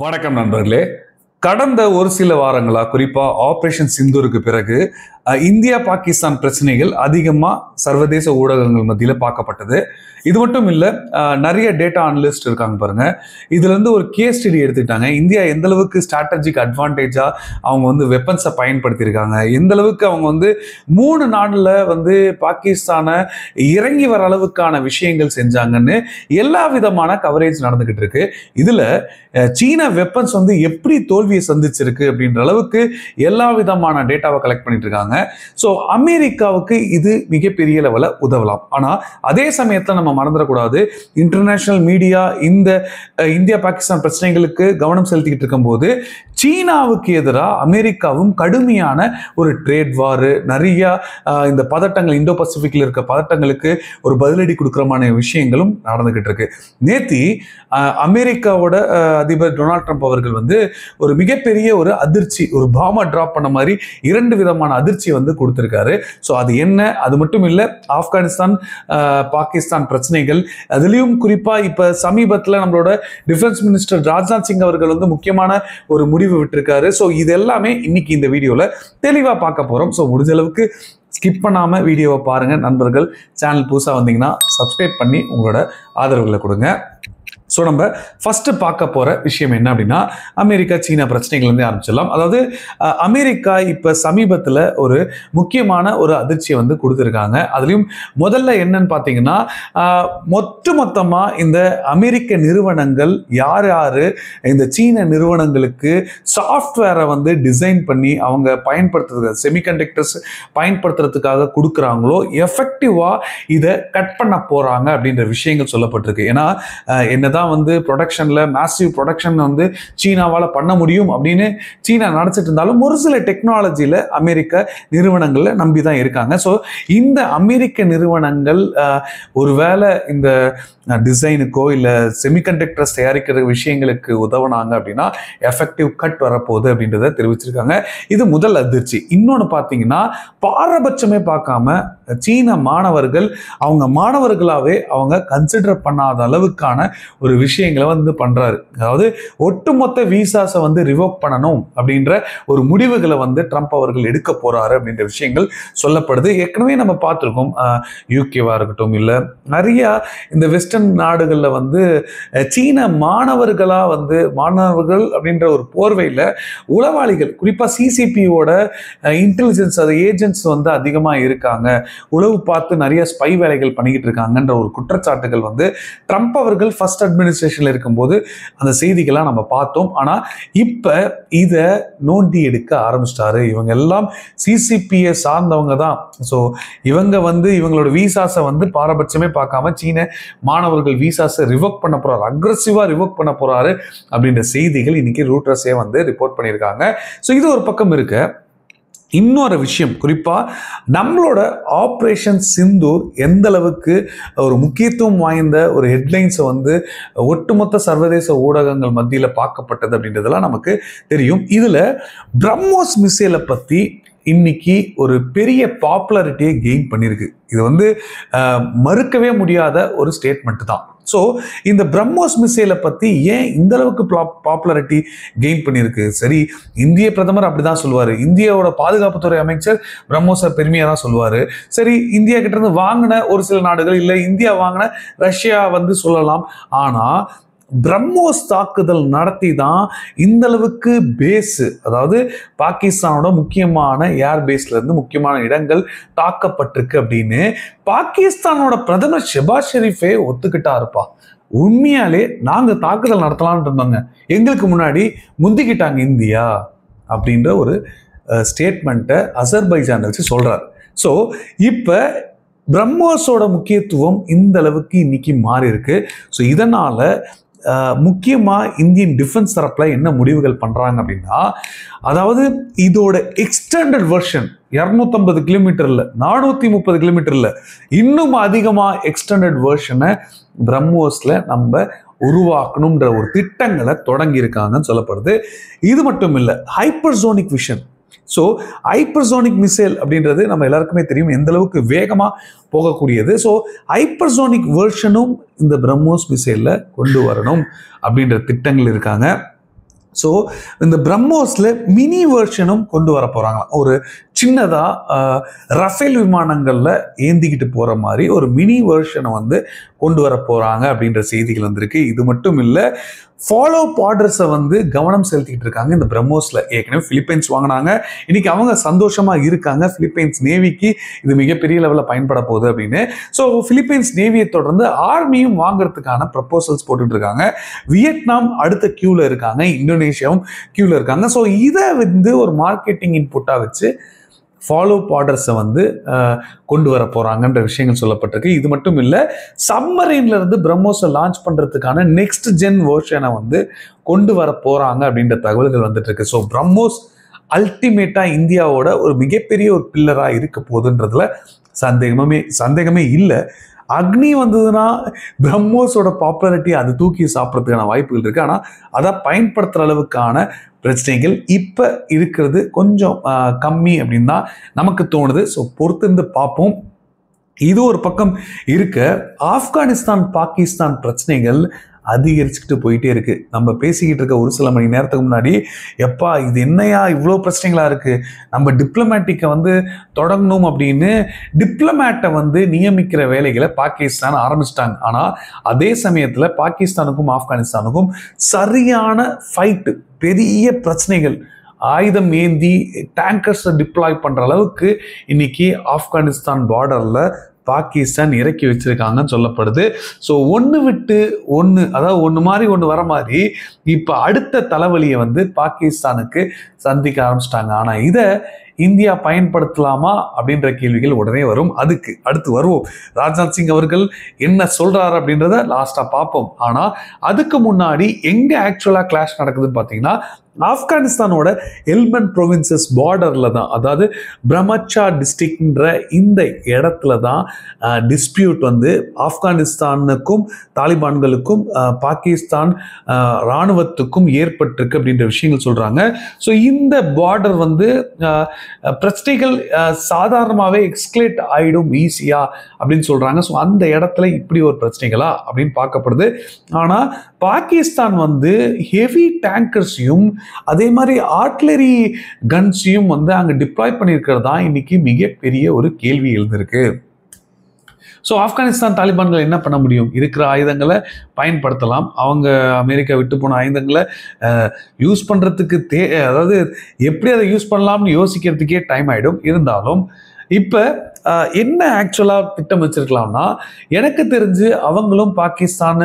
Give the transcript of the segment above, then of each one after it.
வணக்கம் நண்பர்களே. கடந்த ஒரு சில வாரங்களா, குறிப்பா ஆபரேஷன் சிந்தூருக்கு பிறகு இந்தியா பாகிஸ்தான் பிரச்சனைகள் அதிகமா சர்வதேச ஊடகங்கள் மத்தியில பார்க்கப்பட்டது. இது மட்டும் இல்ல, நிறைய டேட்டா அனலிஸ்ட் இருக்காங்க பாருங்க. இதுல இருந்து ஒரு கேஸ் ஸ்டடி எடுத்துக்கிட்டாங்க. இந்தியா எந்த அளவுக்கு ஸ்ட்ராட்டஜிக் அட்வான்டேஜா அவங்க வெப்பன்ஸை பயன்படுத்தியிருக்காங்க, எந்த அளவுக்கு அவங்க 3 நாடுல பாகிஸ்தானை இறங்கி வர அளவுக்கான விஷயங்கள் செஞ்சாங்கன்னு எல்லா விதமான கவரேஜ் நடந்துகிட்டு இருக்கு. இதுல சீனா வெப்பன்ஸ் எப்படி தோல்வியை சந்திச்சிருக்கு அப்படின்ற அளவுக்கு எல்லா விதமான டேட்டாவை கலெக்ட் பண்ணிட்டு இருக்காங்க. ஸோ அமெரிக்காவுக்கு இது மிகப்பெரிய லெவலில் உதவலாம். ஆனால் அதே சமயத்தில் நம்ம மறந்துடக்கூடாது, இன்டர்நேஷனல் மீடியா இந்த இந்தியா பாகிஸ்தான் பிரச்சனைகளுக்கு கவனம் செலுத்திக்கிட்டு இருக்கும்போது சீனாவுக்கு எதிராக அமெரிக்காவும் கடுமையான ஒரு ட்ரேட் வார், நிறைய இந்த பதட்டங்கள், இந்தோ பசிபிக்ல இருக்க பதட்டங்களுக்கு ஒரு பதிலடி கொடுக்குறமான விஷயங்களும் நடந்துகிட்டு இருக்கு. நேத்தி அமெரிக்காவோட அதிபர் டொனால்ட் ட்ரம்ப் அவர்கள் ஒரு மிகப்பெரிய ஒரு அதிர்ச்சி, ஒரு பாமா டிராப் பண்ண மாதிரி 2 விதமான அதிர்ச்சி கொடுத்திருக்காரு. ஸோ அது என்ன? அது மட்டும் இல்ல, ஆப்கானிஸ்தான் பாகிஸ்தான் பிரச்சனைகள், அதுலயும் குறிப்பா இப்ப சமீபத்தில் நம்மளோட டிஃபென்ஸ் மினிஸ்டர் ராஜ்நாத் சிங் அவர்கள் முக்கியமான ஒரு முடிவு விட்டிருக்காரு. ஸோ இது எல்லாமே இன்னைக்கு இந்த வீடியோல தெளிவா பார்க்க போறோம். ஸோ முடிஞ்ச அளவுக்கு ஸ்கிப் பண்ணாம வீடியோவை பாருங்க. நண்பர்கள், சேனல் புதுசா வந்தீங்கன்னா சப்ஸ்கிரைப் பண்ணி உங்களோட ஆதரவுகளை கொடுங்க. ஸோ நம்ம ஃபர்ஸ்ட் பார்க்க போற விஷயம் என்ன அப்படின்னா, அமெரிக்கா சீனா பிரச்சனைகள் ஆரம்பிச்சிடலாம். அதாவது அமெரிக்கா இப்ப சமீபத்தில் ஒரு முக்கியமான ஒரு அதிர்ச்சியை கொடுத்துருக்காங்க. அதுலயும் முதல்ல என்னன்னு பார்த்தீங்கன்னா, மொத்தமா இந்த அமெரிக்க நிறுவனங்கள் யாரு இந்த சீன நிறுவனங்களுக்கு சாஃப்ட்வேரை டிசைன் பண்ணி அவங்க பயன்படுத்துறது, செமிகண்டக்டர்ஸ் பயன்படுத்துறதுக்காக கொடுக்குறாங்களோ, எஃபெக்டிவா இதை கட் பண்ண போறாங்க அப்படின்ற விஷயங்கள் சொல்லப்பட்டிருக்கு. ஏன்னா என்னதான் ப்ரொடக்ஷன்ல மேசிவ் ப்ரொடக்ஷன் சீனாவால பண்ண முடியும் அப்படின்னு சீனா நினைச்சிட்டு இருந்தாலும் ஒரு சில டெக்னாலஜியில அமெரிக்க நிறுவனங்கள்ல நம்பிதான் இருக்காங்க. ஸோ இந்த அமெரிக்க நிறுவனங்கள் ஒருவேளை இந்த டிசைனுக்கோ இல்ல செமிகண்டக்டர்ஸ் தயாரிக்கிற விஷயங்களுக்கு உதவுனாங்க அப்படின்னா எஃபெக்டிவ் கட் வரப்போகுது அப்படின்றத தெரிவிச்சிருக்காங்க. இது முதல் அதிர்ச்சி. இன்னொன்னு பார்த்தீங்கன்னா, பாரபட்சமே பார்க்காம சீன மாணவர்கள் அவங்க மாணவர்களாவே அவங்க கன்சிடர் பண்ணாத அளவுக்கான ஒரு விஷயங்களை பண்றாரு. அதாவது ஒட்டுமொத்த விசாஸை ரிவோக் பண்ணணும் அப்படின்ற ஒரு முடிவுகளை ட்ரம்ப் அவர்கள் எடுக்க போறாரு அப்படின்ற விஷயங்கள் சொல்லப்படுது. ஏற்கனவே நம்ம பார்த்துருக்கோம், யூகேவா இருக்கட்டும் இல்ல நிறைய இந்த வெஸ்டர்ன் நாடுகள்ல சீன மாணவர்களா மாணவர்கள் அப்படின்ற ஒரு போர்வையில உளவாளிகள், குறிப்பா சிசிபியோட இன்டெலிஜென்ஸ் ஏஜென்ட்ஸ் அதிகமா இருக்காங்க, உளவு பார்த்து நிறைய ஸ்பை வேலைகள் பண்ணிக்கிட்டு இருக்காங்கன்ற ஒரு குற்றச்சாட்டுகள் ட்ரம்ப் அவர்கள் ஃபர்ஸ்ட் அட்மினிஸ்ட்ரேஷன்ல இருக்கும்போது அந்த செய்திகள்லாம் நம்ம பார்த்தோம். ஆனா இப்ப இத நோண்டி எடுக்க ஆரம்பிச்சிட்டாரு. இவங்க எல்லாம் சிசிபியை சார்ந்தவங்க தான். ஸோ இவங்க இவங்களோட விசாஸை பாரபட்சமே பார்க்காம சீன மாணவர்கள் விசாஸை ரிவோக் பண்ண போறாரு, அக்ரெசிவா ரிவோக் பண்ண போறாரு அப்படின்ற செய்திகள் இன்னைக்கு ரூட்டர்ஸே ரிப்போர்ட் பண்ணியிருக்காங்க. ஸோ இது ஒரு பக்கம் இருக்க, இன்னொரு விஷயம், குறிப்பா நம்மளோட ஆபரேஷன் சிந்தூர் எந்த அளவுக்கு ஒரு முக்கியத்துவம் வாய்ந்த ஒரு ஹெட்லைன்ஸை ஒட்டுமொத்த சர்வதேச ஊடகங்கள் மத்தியில் பார்க்கப்பட்டது அப்படின்றதெல்லாம் நமக்கு தெரியும். இதுல பிரம்மோஸ் மிசைலை பத்தி இன்னைக்கு ஒரு பெரிய பாப்புலாரிட்டியை கெயின் பண்ணியிருக்கு. இது மறுக்கவே முடியாத ஒரு ஸ்டேட்மெண்ட் தான். ஸோ இந்த பிரம்மோஸ் மிசைலை பத்தி ஏன் இந்த அளவுக்கு பாப்புலாரிட்டி கெயின் பண்ணியிருக்கு? சரி, இந்திய பிரதமர் அப்படிதான் சொல்லுவாரு, இந்தியாவோட பாதுகாப்புத்துறை அமைச்சர் பிரம்மோஸை பெருமையா தான் சொல்லுவாரு. சரி, இந்தியா கிட்ட இருந்து வாங்கின ஒரு சில நாடுகள், இல்லை இந்தியா வாங்கின ரஷ்யா சொல்லலாம். ஆனா பிரம்மோஸ் தாக்குதல் நடத்தி தான் இந்த அளவுக்கு பேஸ், அதாவது பாகிஸ்தானோட முக்கியமான ஏர் பேஸ்ல இருந்து முக்கியமான இடங்கள் தாக்கப்பட்டிருக்கு அப்படின்னு பாகிஸ்தானோட பிரதமர் ஷெபாஸ் ஷெரீஃபே ஒத்துக்கிட்டா இருப்பா. உண்மையாலே நாங்க தாக்குதல் நடத்தலாம்னு இருந்தோங்க, எங்களுக்கு முன்னாடி முந்திக்கிட்டாங்க இந்தியா அப்படின்ற ஒரு ஸ்டேட்மெண்ட்டை அசர்பைஜான் வச்சு சொல்றாரு. ஸோ இப்ப பிரம்மோஸோட முக்கியத்துவம் இந்த அளவுக்கு இன்னைக்கு மாறி இருக்கு. ஸோ இதனால முக்கியமா இந்தியன் டிஃபென்ஸ் தரப்புல என்ன முடிவுகள் பண்றாங்க அப்படின்னா, அதாவது இதோட எக்ஸ்டெண்டட் வெர்ஷன் 250 கிலோமீட்டர்ல 430 கிலோமீட்டர்ல இன்னும் அதிகமா எக்ஸ்டெண்டட் வெர்ஷனை பிரம்மோஸ்ல நம்ம உருவாக்கணும்ன்ற ஒரு திட்டங்களை தொடங்கி இருக்காங்கன்னு சொல்லப்படுது. இது மட்டும் இல்லை, hypersonic vision. So hypersonic missile அப்படின்றது நம்ம எல்லாருக்குமே தெரியும் எந்த அளவுக்கு வேகமாக போகக்கூடியது. ஸோ ஹைப்பர்சோனிக் வெர்ஷனும் இந்த பிரம்மோஸ் மிசைலில் கொண்டு வரணும் அப்படின்ற திட்டங்கள் இருக்காங்க. ஸோ இந்த பிரம்மோஸில் மினி வெர்ஷனும் கொண்டு வர போகிறாங்க. ஒரு சின்னதாக ரஃபேல் விமானங்களில் ஏந்திக்கிட்டு போகிற மாதிரி ஒரு மினி வெர்ஷனை வந்து கொண்டு வர போகிறாங்க அப்படின்ற செய்திகள் வந்திருக்கு. இது மட்டும் இல்லை, ஃபாலோ ஆர்டர்ஸை வந்து கவனம் செலுத்திக்கிட்டு இருக்காங்க இந்த பிரம்மோஸில். ஏற்கனவே பிலிப்பைன்ஸ் வாங்கினாங்க, இன்னைக்கு அவங்க சந்தோஷமாக இருக்காங்க. பிலிப்பைன்ஸ் நேவிக்கு இது மிகப்பெரிய லெவலில் பயன்பட போகுது அப்படின்னு. ஸோ பிலிப்பைன்ஸ் நேவியை தொடர்ந்து ஆர்மியும் வாங்குறதுக்கான ப்ரப்போசல்ஸ் போட்டுட்டு இருக்காங்க. வியட்நாம் அடுத்த கியூவில் இருக்காங்க, இந்தோனேஷியாவும் கியூவில் இருக்காங்க. ஸோ இதை வந்து ஒரு மார்க்கெட்டிங் இன்புட்டாக வச்சு ஃபாலோ ஆர்டர்ஸை வந்து கொண்டு வர போகிறாங்கன்ற விஷயங்கள் சொல்லப்பட்டிருக்கு. இது மட்டும் இல்லை, சப்மரீன்ல இருந்து பிரம்மோஸை லான்ச் பண்ணுறதுக்கான நெக்ஸ்ட் ஜென் வெர்ஷனை வந்து கொண்டு வர போகிறாங்க அப்படின்ற தகவல்கள் வந்துட்டு இருக்கு. ஸோ பிரம்மோஸ் அல்டிமேட்டாக இந்தியாவோட ஒரு மிகப்பெரிய ஒரு பில்லராக இருக்க போகுதுன்றதுல சந்தேகமே இல்லை. அக்னி வந்ததுன்னா பிரம்மோஸோட பாப்புலாரிட்டி அது தூக்கி சாப்பிட்றதுக்கான வாய்ப்புகள் இருக்குது. ஆனால் அதை பயன்படுத்துகிற அளவுக்கான பிரச்சனைகள் இப்போ இருக்கிறது கொஞ்சம் கம்மி அப்படின்னு தான் நமக்கு தோணுது. ஸோ பொறுத்திருந்து பார்ப்போம். இது ஒரு பக்கம் இருக்க, ஆப்கானிஸ்தான் பாகிஸ்தான் பிரச்சனைகள் அதிகரிச்சுக்கிட்டு போயிட்டே இருக்கு. நம்ம பேசிக்கிட்டு இருக்க ஒரு சில மணி நேரத்துக்கு முன்னாடி, எப்பா இது என்னையா இவ்வளோ பிரச்சனைகளா இருக்கு, நம்ம டிப்ளமேட்டிக்கை வந்து தொடங்கணும் அப்படின்னு டிப்ளமேட்டை வந்து நியமிக்கிற வேலைகளை பாகிஸ்தான் ஆரம்பிச்சிட்டாங்க. ஆனால் அதே சமயத்தில் பாகிஸ்தானுக்கும் ஆப்கானிஸ்தானுக்கும் சரியான ஃபைட்டு, பெரிய பிரச்சனைகள், ஆயுதம் ஏந்தி டேங்கர்ஸை டிப்ளாய் பண்ணுற அளவுக்கு இன்னைக்கு ஆப்கானிஸ்தான் பார்டரில் பாகிஸ்தான் இறக்கி வச்சிருக்காங்கன்னு சொல்லப்படுது. ஸோ ஒன்று விட்டு ஒன்று, அதாவது ஒன்று மாதிரி ஒன்று வர மாதிரி இப்போ அடுத்த தலைவலியை வந்து பாகிஸ்தானுக்கு சந்திக்க ஆரம்பிச்சிட்டாங்க. ஆனால் இதை இந்தியா பயன்படுத்தலாமா அப்படின்ற கேள்விகள் உடனே வரும். அதுக்கு அடுத்து வருவோம். ராஜ்நாத் சிங் அவர்கள் என்ன சொல்றாரு அப்படின்றத லாஸ்டா பார்ப்போம். ஆனா அதுக்கு முன்னாடி எங்க ஆக்சுவலா கிளாஷ் நடக்குதுன்னு பார்த்தீங்கன்னா, ஆப்கானிஸ்தானோட ஹெல்மண்ட் ப்ரொவின்சஸ் பார்டர்ல தான், அதாவது பிரம்மச்சா டிஸ்ட்ரிக்ட்ன்ற இந்த இடத்துல தான் டிஸ்பியூட் வந்து ஆப்கானிஸ்தானுக்கும் தாலிபான்களுக்கும் பாகிஸ்தான் இராணுவத்துக்கும் ஏற்பட்டிருக்கு அப்படின்ற விஷயங்கள் சொல்றாங்க. ஸோ இந்த பார்டர் வந்து பிரச்சனைகள் சாதாரணமாகவே எக்ஸ்கலேட் ஆகிடும் ஈஸியா அப்படின்னு சொல்றாங்க. ஸோ அந்த இடத்துல இப்படி ஒரு பிரச்சனைகளா அப்படின்னு பார்க்கப்படுது. ஆனால் பாகிஸ்தான் வந்து ஹெவி டேங்கர்ஸையும் அதே மாதிரி ஆர்ட்லரி கன்ஸையும் வந்து அங்கே டிப்ளாய் பண்ணியிருக்கிறது தான் இன்னைக்கு மிகப்பெரிய ஒரு கேள்வி எழுந்திருக்கு. ஸோ ஆப்கானிஸ்தான் தாலிபான்கள் என்ன பண்ண முடியும்? இருக்கிற ஆயுதங்களை பயன்படுத்தலாம். அவங்க அமெரிக்கா விட்டு போன ஆயுதங்களை யூஸ் பண்ணுறதுக்கு அதாவது எப்படி அதை யூஸ் பண்ணலாம்னு யோசிக்கிறதுக்கே டைம் ஆகிடும். இருந்தாலும் இப்போ என்ன ஆக்சுவலாக திட்டம் வச்சிருக்கலாம்னா, எனக்கு தெரிஞ்சு அவங்களும் பாகிஸ்தான்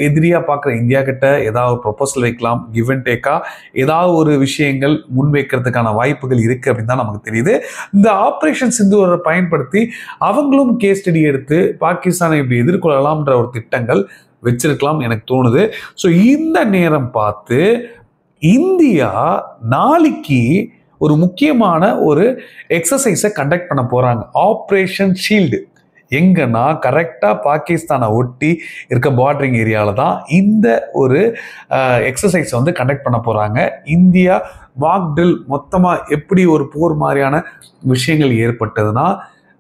எதிரியாக பார்க்குற இந்தியா கிட்ட ஏதாவது ப்ரொபோசல் வைக்கலாம், கிவ் அண்ட் டேக்கா ஏதாவது ஒரு விஷயங்கள் முன்வைக்கிறதுக்கான வாய்ப்புகள் இருக்குது அப்படின்னு தான் நமக்கு தெரியுது. இந்த ஆப்ரேஷன் சிந்தூரை பயன்படுத்தி அவங்களும் கேஸ் ஸ்டடி எடுத்து பாகிஸ்தானை இப்படி எதிர்கொள்ளலாம்ன்ற ஒரு திட்டங்கள் வச்சிருக்கலாம் எனக்கு தோணுது. ஸோ இந்த நேரம் பார்த்து இந்தியா நாளைக்கு ஒரு முக்கியமான ஒரு எக்ஸசைஸை கண்டக்ட் பண்ண போறாங்க, ஆப்ரேஷன் ஷீல்டு. எங்கன்னா கரெக்டாக பாகிஸ்தானை ஒட்டி இருக்க பார்டரிங் ஏரியாவில் தான் இந்த ஒரு எக்ஸசைஸை வந்து கண்டக்ட் பண்ண போகிறாங்க. இந்தியா மாக்டில் மொத்தமாக எப்படி ஒரு போர் மாதிரியான விஷயங்கள் ஏற்பட்டதுன்னா,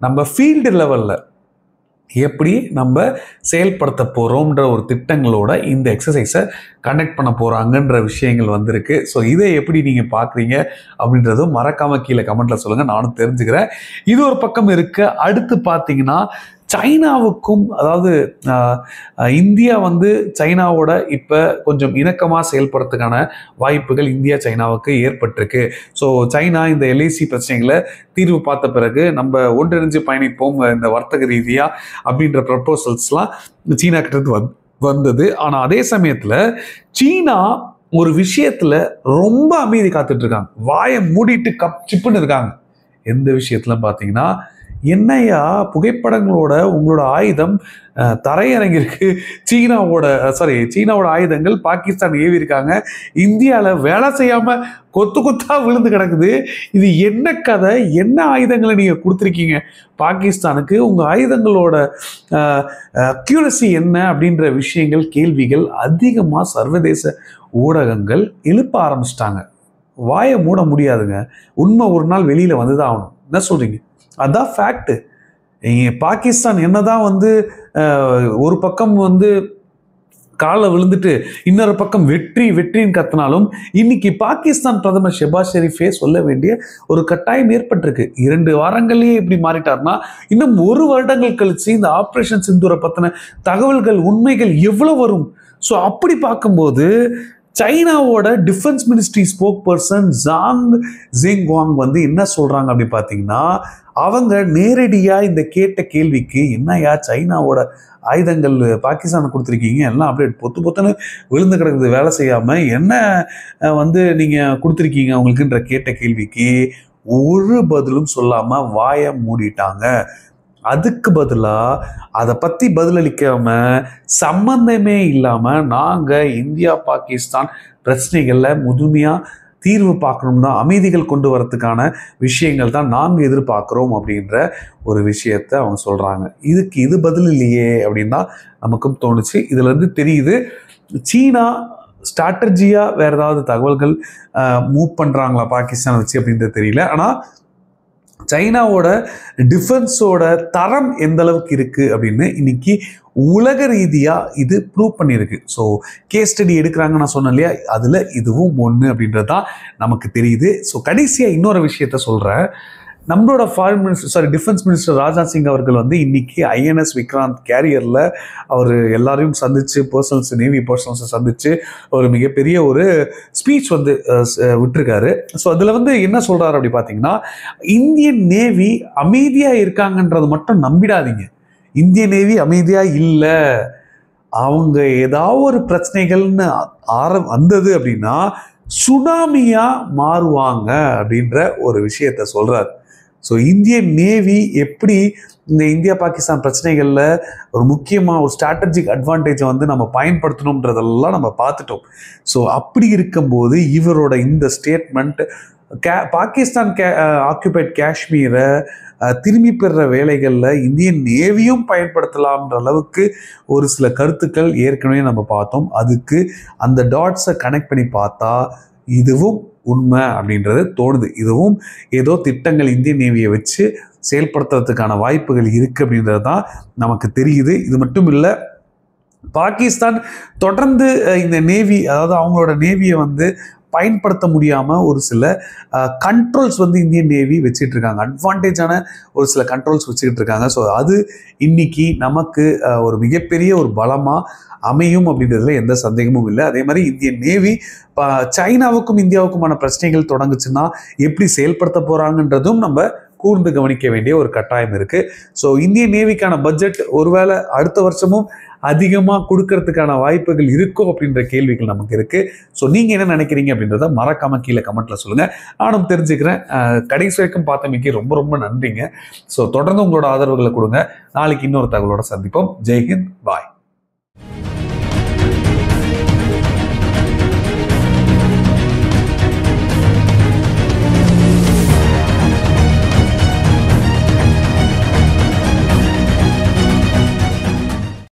நம்ம ஃபீல்டு லெவலில் எப்படி நம்ம செயல்படுத்த போகிறோம்ன்ற ஒரு திட்டங்களோட இந்த எக்ஸசைஸை கண்டக்ட் பண்ண போகிறாங்கன்ற விஷயங்கள் வந்திருக்கு. ஸோ இதை எப்படி நீங்கள் பார்க்குறீங்க அப்படின்றதும் மறக்காமல் கீழே கமெண்ட்டில் சொல்லுங்கள், நானும் தெரிஞ்சுக்கிறேன். இது ஒரு பக்கம் இருக்க. அடுத்து பார்த்தீங்கன்னா, சைனாவுக்கும், அதாவது இந்தியா வந்து சைனாவோட இப்போ கொஞ்சம் இணக்கமாக செயல்படுறதுக்கான வாய்ப்புகள் இந்தியா சைனாவுக்கு ஏற்பட்டிருக்கு. ஸோ சைனா இந்த எல்ஐசி பிரச்சனைகளை தீர்வு பார்த்த பிறகு நம்ம ஒன்றிணைஞ்சு பயணிப்போம் இந்த வர்த்தக ரீதியாக அப்படின்ற ப்ரப்போசல்ஸ்லாம் சீனா கிட்ட வந்தது. ஆனால் அதே சமயத்தில் சீனா ஒரு விஷயத்தில் ரொம்ப அமைதி காத்துட்டு இருக்காங்க, வாயை மூடிட்டு சிப்புன்னு இருக்காங்க. எந்த விஷயத்துல பார்த்தீங்கன்னா, என்னையா புகைப்படங்களோட உங்களோட ஆயுதம் தரையிறங்கியிருக்கு, சீனாவோட ஆயுதங்கள் பாகிஸ்தான் ஏவி இருக்காங்க, இந்தியாவில் வேலை செய்யாம கொத்து கொத்தா விழுந்து கிடக்குது, இது என்ன கதை, என்ன ஆயுதங்களை நீங்க கொடுத்துருக்கீங்க பாகிஸ்தானுக்கு, உங்க ஆயுதங்களோட அக்யூரசி என்ன அப்படின்ற விஷயங்கள், கேள்விகள் அதிகமாக சர்வதேச ஊடகங்கள் எழுப்ப ஆரம்பிச்சிட்டாங்க. வாயை மூட முடியாதுங்க, உண்மை ஒரு நாள் வெளியில வந்துதான் ஆகணும். என்ன சொல்றீங்க? அதான் ஃபேக்ட். பாகிஸ்தான் என்னதான் வந்து ஒரு பக்கம் வந்து காலை விழுந்துட்டு இன்னொரு பக்கம் வெற்றி வெற்றின்னு கத்தினாலும் இன்னைக்கு பாகிஸ்தான் பிரதமர் ஷெபாஸ் ஷெரீஃபே சொல்ல வேண்டிய ஒரு கட்டாயம் ஏற்பட்டிருக்கு. 2 வாரங்கள்லயே இப்படி மாறிட்டார்னா இன்னும் 1 வருடங்கள் கழிச்சு இந்த ஆபரேஷன் சிந்தூரை பத்தின தகவல்கள் உண்மைகள் எவ்வளவு வரும்? ஸோ அப்படி பார்க்கும்போது சைனாவோட defence ministry spokesperson Zhang ஜிங்வாங் வந்து என்ன சொல்றாங்க அப்படி பார்த்தீங்கன்னா, அவங்க நேரடியா இந்த கேட்ட கேள்விக்கு, என்னையா சைனாவோட ஆயுதங்கள் பாகிஸ்தான் கொடுத்துருக்கீங்க, எல்லாம் அப்படியே பொத்துன்னு விழுந்து கிடக்குது, வேலை செய்யாம என்ன வந்து நீங்க கொடுத்துருக்கீங்க உங்களுக்குன்ற கேட்ட கேள்விக்கு ஒரு பதிலும் சொல்லாம வாயை மூடிட்டாங்க. அதுக்கு பதிலா அதை பத்தி பதிலளிக்காம சம்பந்தமே இல்லாம நாங்க இந்தியா பாகிஸ்தான் பிரச்சனைகள்ல முழுமையா தீர்வு பார்க்கணும் தான், அமைதிகள் கொண்டு வரதுக்கான விஷயங்கள் தான் நாங்கள் எதிர்பார்க்குறோம் அப்படின்ற ஒரு விஷயத்த அவங்க சொல்கிறாங்க. இதுக்கு இது பதில் இல்லையே அப்படின்னு தான் நமக்கும் தோணுச்சு. இதுல இருந்து தெரியுது சீனா ஸ்ட்ராட்டஜியாக வேறு ஏதாவது தகவல்கள் மூவ் பண்ணுறாங்களா பாகிஸ்தான் வச்சு அப்படின்றது தெரியல. ஆனால் சைனாவோட டிஃபென்ஸோட தரம் எந்த அளவுக்கு இருக்குது அப்படின்னு இன்னைக்கு உலக ரீதியாக இது ப்ரூவ் பண்ணியிருக்கு. ஸோ கேஸ் ஸ்டடி எடுக்கிறாங்க நான் சொன்னேன் இல்லையா, அதில் இதுவும் ஒன்று அப்படின்றது தான் நமக்கு தெரியுது. ஸோ கடைசியாக இன்னொரு விஷயத்த சொல்கிறேன். நம்மளோட டிஃபென்ஸ் மினிஸ்டர் ராஜ்நாத் சிங் அவர்கள் வந்து இன்னைக்கு INS விக்ராந்த் கேரியரில் அவர் எல்லாரையும் சந்திச்சு நேவி பர்சனல்ஸை சந்திச்சு ஒரு மிகப்பெரிய ஒரு ஸ்பீச் வந்து விட்டுருக்காரு. ஸோ அதில் வந்து என்ன சொல்றாரு அப்படி பார்த்தீங்கன்னா, இந்தியன் நேவி அமைதியாக இருக்காங்கன்றது மட்டும் நம்பிடாதீங்க. இந்திய நேவி அமைதியாக இல்லை, அவங்க ஏதாவது ஒரு பிரச்சனைகள்னு வந்தது அப்படின்னா சுனாமியா மாறுவாங்க அப்படின்ற ஒரு விஷயத்த சொல்றாரு. ஸோ இந்தியன் நேவி எப்படி இந்த இந்தியா பாகிஸ்தான் பிரச்சனைகளில் ஒரு முக்கியமாக ஒரு ஸ்ட்ராட்டஜிக் அட்வான்டேஜை வந்து நம்ம பயன்படுத்தணுன்றதெல்லாம் நம்ம பார்த்துட்டோம். ஸோ அப்படி இருக்கும்போது இவரோட இந்த ஸ்டேட்மெண்ட் பாகிஸ்தான் ஆக்குபைட் காஷ்மீரை திரும்பி பெறுற வேலைகளில் இந்தியன் நேவியும் பயன்படுத்தலாம்ன்ற அளவுக்கு ஒரு சில கருத்துக்கள் ஏற்கனவே நம்ம பார்த்தோம். அதுக்கு அந்த டாட்ஸை கனெக்ட் பண்ணி பார்த்தா இதுவும் உண்மை அப்படின்றது தோணுது. இதுவும் ஏதோ திட்டங்கள் இந்தியன் நேவியை வச்சு செயல்படுத்துறதுக்கான வாய்ப்புகள் இருக்கு அப்படின்றது தான் நமக்கு தெரியுது. இது மட்டும் இல்லை, பாகிஸ்தான் தொடர்ந்து இந்த நேவி, அதாவது அவங்களோட நேவியை வந்து பயன்படுத்த முடியாமல் ஒரு சில கண்ட்ரோல்ஸ் வந்து இந்தியன் நேவி வச்சுட்டு இருக்காங்க, அட்வான்டேஜான ஒரு சில கண்ட்ரோல்ஸ் வச்சுக்கிட்டு இருக்காங்க. ஸோ அது இன்னைக்கு நமக்கு ஒரு மிகப்பெரிய ஒரு பலமாக அமையும் அப்படின்றதுல எந்த சந்தேகமும் இல்லை. அதே மாதிரி இந்தியன் நேவி சைனாவுக்கும் இந்தியாவுக்குமான பிரச்சனைகள் தொடங்குச்சுன்னா எப்படி செயல்படுத்த போறாங்கன்றதும் நம்ம கூர்ந்து கவனிக்க வேண்டிய ஒரு கட்டாயம் இருக்கு. ஸோ இந்தியன் நேவிக்கான பட்ஜெட் ஒருவேளை அடுத்த வருஷமும் அதிகமாக கொடுக்கறதுக்கான வாய்ப்புகள் இருக்கும் அப்படின்ற கேள்விகள் நமக்கு இருக்கு. ஸோ நீங்க என்ன நினைக்கிறீங்க அப்படின்றத மறக்காம கீழே கமெண்ட்ல சொல்லுங்க, நானும் தெரிஞ்சுக்கிறேன். கடைசி வரைக்கும் பார்த்தமைக்கு ரொம்ப ரொம்ப நன்றிங்க. ஸோ தொடர்ந்து உங்களோட ஆதரவுகளை கொடுங்க. நாளைக்கு இன்னொரு தகவலோட சந்திப்போம். ஜெய்ஹிந்த், பாய்.